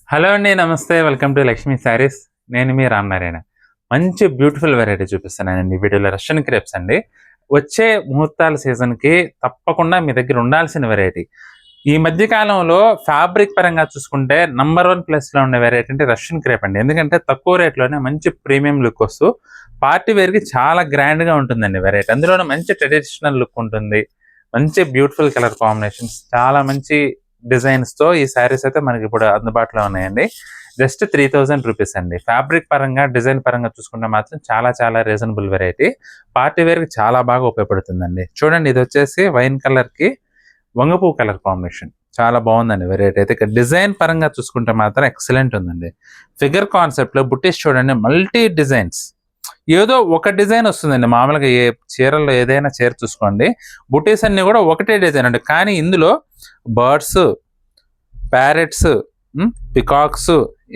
Hello అండి. నమస్తే. Welcome to Lakshmi saris. నేను మీ రామనారాయణ. మంచి బ్యూటిఫుల్ వెరైటీ చూపిస్తున్నానండి ఈ వీడియోలో. రష్యన్ క్రేప్స్ అండి. వచ్చే ముహూర్తాల సీజన్‌కి తప్పకుండా మీ దగ్గర ఉండాల్సిన వెరైటీ. ఈ మధ్య కాలంలో ఫ్యాబ్రిక్ పరంగా చూసుకుంటే నంబర్ 1 ప్లేస్‌లో ఉన్న వెరైటీ అంటే రష్యన్ క్రేప్ అండి. ఎందుకంటే తక్కువ రేట్‌లోనే మంచి ప్రీమియం లుక్ వస్తూ పార్టీ వేర్‌కి చాలా గ్రాండ్‌గా ఉంటుందండి వెరైటీ. అందులోనూ మంచి ట్రెడిషనల్ లుక్ ఉంటుంది. మంచి బ్యూటిఫుల్ కలర్ కాంబినేషన్స్, చాలా మంచి డిజైన్స్‌తో ఈ శారీస్ అయితే మనకిప్పుడు అందుబాటులో ఉన్నాయండి. జస్ట్ 3000 రూపీస్ అండి. ఫ్యాబ్రిక్ పరంగా, డిజైన్ పరంగా చూసుకుంటే మాత్రం చాలా చాలా రీజనబుల్ వెరైటీ. పార్టీ వేర్‌కి చాలా బాగా ఉపయోగపడుతుందండి. చూడండి, ఇదొచ్చేసి వైన్ కలర్‌కి వంగపువ్వు కలర్ కాంబినేషన్. చాలా బాగుందండి వెరైటీ అయితే. ఇక డిజైన్ పరంగా చూసుకుంటే మాత్రం ఎక్సలెంట్ ఉందండి. ఫిగర్ కాన్సెప్ట్‌లో బుట్టీస్ చూడండి, మల్టీ డిజైన్స్. ఏదో ఒక డిజైన్ వస్తుందండి. మామూలుగా ఏ చీరల్లో ఏదైనా చీర చూసుకోండి, బుటీస్ అన్నీ కూడా ఒకటే డిజైన్ అండి. కానీ ఇందులో బర్డ్స్, ప్యారెట్స్, పికాక్స్,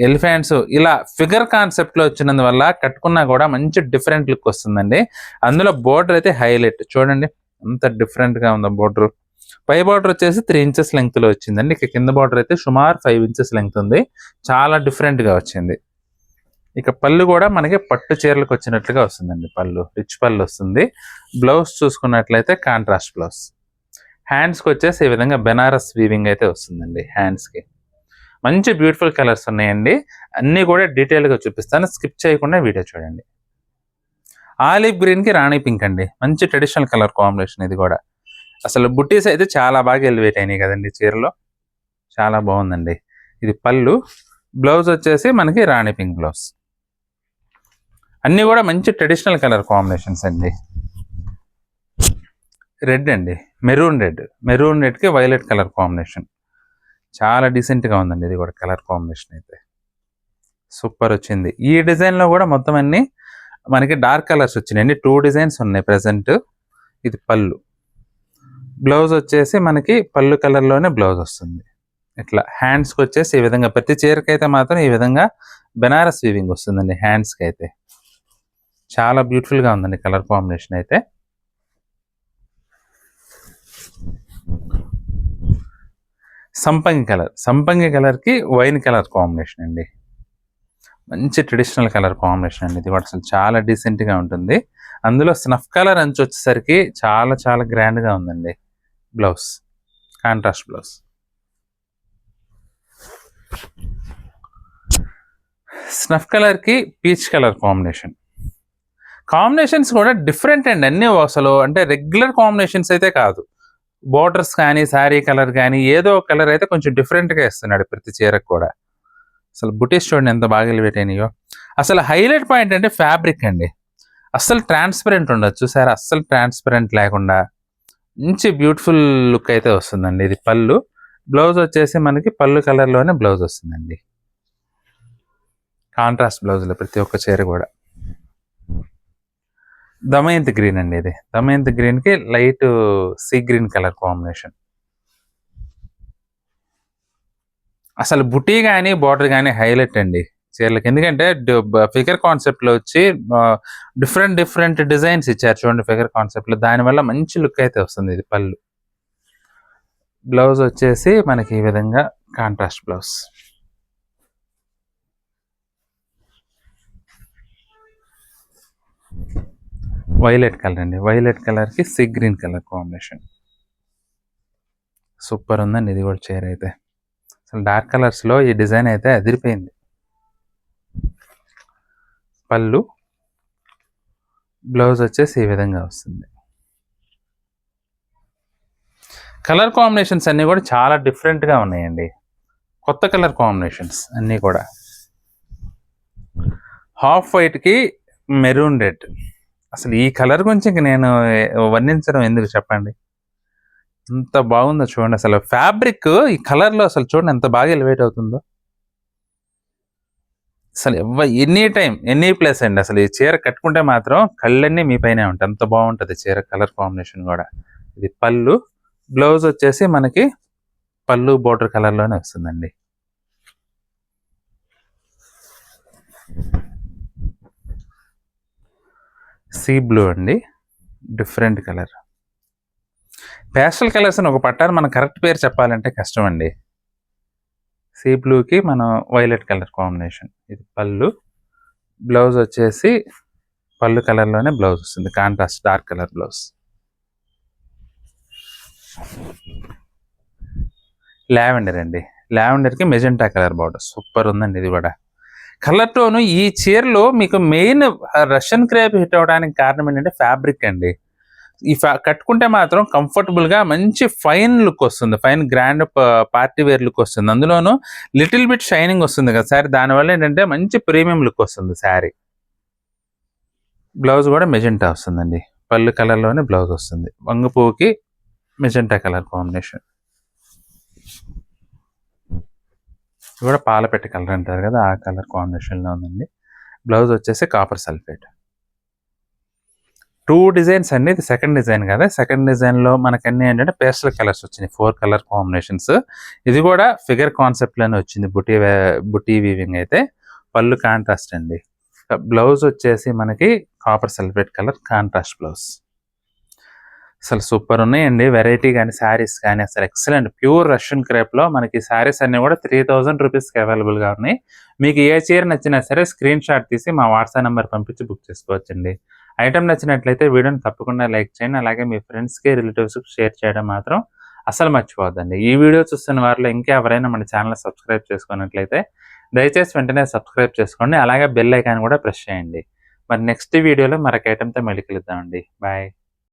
ఎలిఫెంట్స్ ఇలా ఫిగర్ కాన్సెప్ట్లో వచ్చినందువల్ల కట్టుకున్నా కూడా మంచి డిఫరెంట్ లుక్ వస్తుందండి. అందులో బోర్డర్ అయితే హైలైట్. చూడండి ఎంత డిఫరెంట్గా ఉందో బోర్డర్. పై బార్డర్ వచ్చేసి 3 ఇంచెస్ లెంగ్త్లో వచ్చిందండి. ఇక కింద బార్డర్ అయితే సుమారు 5 ఇంచెస్ లెంగ్త్ ఉంది. చాలా డిఫరెంట్గా వచ్చింది. ఇక పళ్ళు కూడా మనకి పట్టు చీరలకు వచ్చినట్లుగా వస్తుందండి. పళ్ళు రిచ్ పళ్ళు వస్తుంది. బ్లౌజ్ చూసుకున్నట్లయితే కాంట్రాస్ట్ బ్లౌజ్. హ్యాండ్స్కి వచ్చేసి ఈ విధంగా బెనారస్ వీవింగ్ అయితే వస్తుందండి. హ్యాండ్స్కి మంచి బ్యూటిఫుల్ కలర్స్ ఉన్నాయండి. అన్నీ కూడా డీటెయిల్గా చూపిస్తాను, స్కిప్ చేయకుండా వీడియో చూడండి. ఆలివ్ గ్రీన్కి రాణి పింక్ అండి. మంచి ట్రెడిషనల్ కలర్ కాంబినేషన్ ఇది కూడా. అసలు బుట్టీస్ అయితే చాలా బాగా ఎలివేట్ అయినాయి కదండి చీరలో. చాలా బాగుందండి. ఇది పళ్ళు. బ్లౌజ్ వచ్చేసి మనకి రాణి పింక్ బ్లౌజ్. అన్నీ కూడా మంచి ట్రెడిషనల్ కలర్ కాంబినేషన్స్ అండి. రెడ్ అండి, మెరూన్ రెడ్. మెరూన్ రెడ్కి వైలెట్ కలర్ కాంబినేషన్. చాలా డీసెంట్గా ఉందండి ఇది కూడా కలర్ కాంబినేషన్ అయితే. సూపర్ వచ్చింది. ఈ డిజైన్లో కూడా మొత్తం అన్ని మనకి డార్క్ కలర్స్ వచ్చినాయండి. 2 డిజైన్స్ ఉన్నాయి ప్రజెంట్. ఇది పళ్ళు. బ్లౌజ్ వచ్చేసి మనకి పళ్ళు కలర్లోనే బ్లౌజ్ వస్తుంది. ఇట్లా హ్యాండ్స్కి వచ్చేసి ఈ విధంగా, ప్రతి చీరకి అయితే మాత్రం ఈ విధంగా బెనారస్ వీవింగ్ వస్తుందండి హ్యాండ్స్కి అయితే. చాలా బ్యూటిఫుల్గా ఉందండి కలర్ కాంబినేషన్ అయితే. సంపంగి కలర్. సంపంగి కలర్కి వైన్ కలర్ కాంబినేషన్ అండి. మంచి ట్రెడిషనల్ కలర్ కాంబినేషన్ అండి. ఇది కూడా అసలు చాలా డీసెంట్గా ఉంటుంది. అందులో స్నఫ్ కలర్ అంచు వచ్చేసరికి చాలా చాలా గ్రాండ్గా ఉందండి. Blouse contrast blouse. స్నఫ్ కలర్కి పీచ్ కలర్ కాంబినేషన్. కాంబినేషన్స్ కూడా డిఫరెంట్ అండి అన్నీ. అసలు అంటే రెగ్యులర్ కాంబినేషన్స్ అయితే కాదు. బోర్డర్స్ కానీ, శారీ కలర్ కానీ, ఏదో ఒక కలర్ అయితే కొంచెం డిఫరెంట్గా ఇస్తున్నాడు ప్రతి చీరకు కూడా. అసలు బుటీస్ చూడండి ఎంత బాగా ఎలివేట్ అయినాయో. అసలు హైలైట్ పాయింట్ అంటే ఫ్యాబ్రిక్ అండి. అస్సలు ట్రాన్స్పరెంట్ ఉండదు చూసారా, అస్సలు ట్రాన్స్పరెంట్ లేకుండా మంచి బ్యూటిఫుల్ లుక్ అయితే వస్తుందండి. ఇది పళ్ళు. బ్లౌజ్ వచ్చేసి మనకి పళ్ళు కలర్లోనే బ్లౌజ్ వస్తుందండి. కాంట్రాస్ట్ బ్లౌజ్లో ప్రతి ఒక్క చీర కూడా. దమయంతి గ్రీన్ అండి. ఇది దమయంతి గ్రీన్కి light sea green colour combination. అసలు బుటీ కానీ బార్డర్ కానీ హైలైట్ అండి చీరలకి. ఎందుకంటే ఫిగర్ కాన్సెప్ట్లో వచ్చి డిఫరెంట్ డిఫరెంట్ డిజైన్స్ ఇచ్చారు చూడండి ఫిగర్ కాన్సెప్ట్లో. దానివల్ల మంచి లుక్ అయితే వస్తుంది. ఇది పళ్ళు. బ్లౌజ్ వచ్చేసి మనకి ఈ విధంగా కాంట్రాస్ట్ బ్లౌజ్. వైలెట్ కలర్ అండి. వైలెట్ కలర్కి sea green colour combination. Super ఉందండి ఇది కూడా చీర అయితే. అసలు డార్క్ కలర్స్లో ఈ డిజైన్ అయితే అదిరిపోయింది. పళ్ళు. బ్లౌజ్ వచ్చేసి ఈ విధంగా వస్తుంది. కలర్ కాంబినేషన్స్ అన్నీ కూడా చాలా డిఫరెంట్గా ఉన్నాయండి. కొత్త కలర్ కాంబినేషన్స్ అన్నీ కూడా. హాఫ్ వైట్కి మెరూన్ రెడ్. అసలు ఈ కలర్ గురించి ఇంక నేను వర్ణించడం ఎందుకు చెప్పండి. ఎంత బాగుందో చూడండి. అసలు ఫ్యాబ్రిక్ ఈ కలర్లో అసలు చూడండి ఎంత బాగా ఎలివేట్ అవుతుందో. అసలు ఎనీ టైం ఎనీ ప్లేస్ అండి. అసలు ఈ చీర కట్టుకుంటే మాత్రం కళ్ళన్నీ మీ పైనే ఉంటాయి. అంత బాగుంటుంది చీర కలర్ కాంబినేషన్ కూడా. ఇది పళ్ళు. బ్లౌజ్ వచ్చేసి మనకి పళ్ళు బోర్డర్ కలర్లోనే వస్తుందండి. సీ బ్లూ అండి, డిఫరెంట్ కలర్. పేస్టల్ కలర్స్ అని ఒక పట్టారు, మన కరెక్ట్ పేరు చెప్పాలంటే కష్టం అండి. సీ బ్లూకి మనం వైలెట్ కలర్ కాంబినేషన్. ఇది పళ్ళు. బ్లౌజ్ వచ్చేసి పళ్ళు కలర్లోనే బ్లౌజ్ వస్తుంది, contrast dark colour blouse. Lavender అండి. లావెండర్కి మెజెంటా కలర్ బార్డర్ సూపర్ ఉందండి. ఇది కూడా కలర్ టోను. ఈ చీరలో మీకు మెయిన్ రష్యన్ క్రేప్ హిట్ అవడానికి కారణం ఏంటంటే ఫ్యాబ్రిక్ అండి. ఈ కట్టుకుంటే మాత్రం కంఫర్టబుల్గా మంచి ఫైన్ లుక్ వస్తుంది, fine grand party wear look వస్తుంది. అందులోనూ లిటిల్ బిట్ షైనింగ్ వస్తుంది కదా శారీ, దానివల్ల ఏంటంటే మంచి ప్రీమియం లుక్ వస్తుంది శారీ. బ్లౌజ్ కూడా మెజెంటా వస్తుందండి, పళ్ళు కలర్లోనే బ్లౌజ్ వస్తుంది. వంగ పువ్వుకి మెజెంటా కలర్ కాంబినేషన్. ఇది కూడా పాలపెట్ట కలర్ అంటారు కదా, ఆ కలర్ కాంబినేషన్లో ఉందండి. బ్లౌజ్ వచ్చేసి కాపర్ సల్ఫేట్. 2 డిజైన్స్ అండి. ఇది సెకండ్ డిజైన్ కదా, సెకండ్ డిజైన్లో మనకు అన్నీ ఏంటంటే పేస్టల్ కలర్స్ వచ్చినాయి, 4 కలర్ కాంబినేషన్స్. ఇది కూడా ఫిగర్ కాన్సెప్ట్లోనే వచ్చింది, బుటీ వీవింగ్ అయితే. పళ్ళు కాంట్రాస్ట్ అండి. బ్లౌజ్ వచ్చేసి మనకి copper sulphate colour contrast blouse. అసలు సూపర్ ఉన్నాయండి వెరైటీ కానీ శారీస్ కానీ, అసలు ఎక్సలెంట్. ప్యూర్ రష్యన్ క్రేప్లో మనకి శారీస్ అన్నీ కూడా 3000 రూపీస్కి అవైలబుల్గా ఉన్నాయి. మీకు ఏ చీర నచ్చినా సరే స్క్రీన్ షాట్ తీసి మా వాట్సాప్ నెంబర్ పంపించి బుక్ చేసుకోవచ్చండి. ఐటమ్ నచ్చినట్లయితే వీడియోని తప్పకుండా లైక్ చేయండి, అలాగే మీ ఫ్రెండ్స్కి రిలేటివ్స్కి షేర్ చేయడం మాత్రం అసలు మర్చిపోవద్దండి. ఈ వీడియో చూస్తున్న వారిలో ఇంకా ఎవరైనా మన ఛానల్ సబ్స్క్రైబ్ చేసుకున్నట్లయితే దయచేసి వెంటనే సబ్స్క్రైబ్ చేసుకోండి, అలాగే బెల్ ఐకాన్ కూడా ప్రెస్ చేయండి. మరి నెక్స్ట్ వీడియోలో మరొక ఐటమ్తో మళ్ళీ కలుద్దామండి. బాయ్.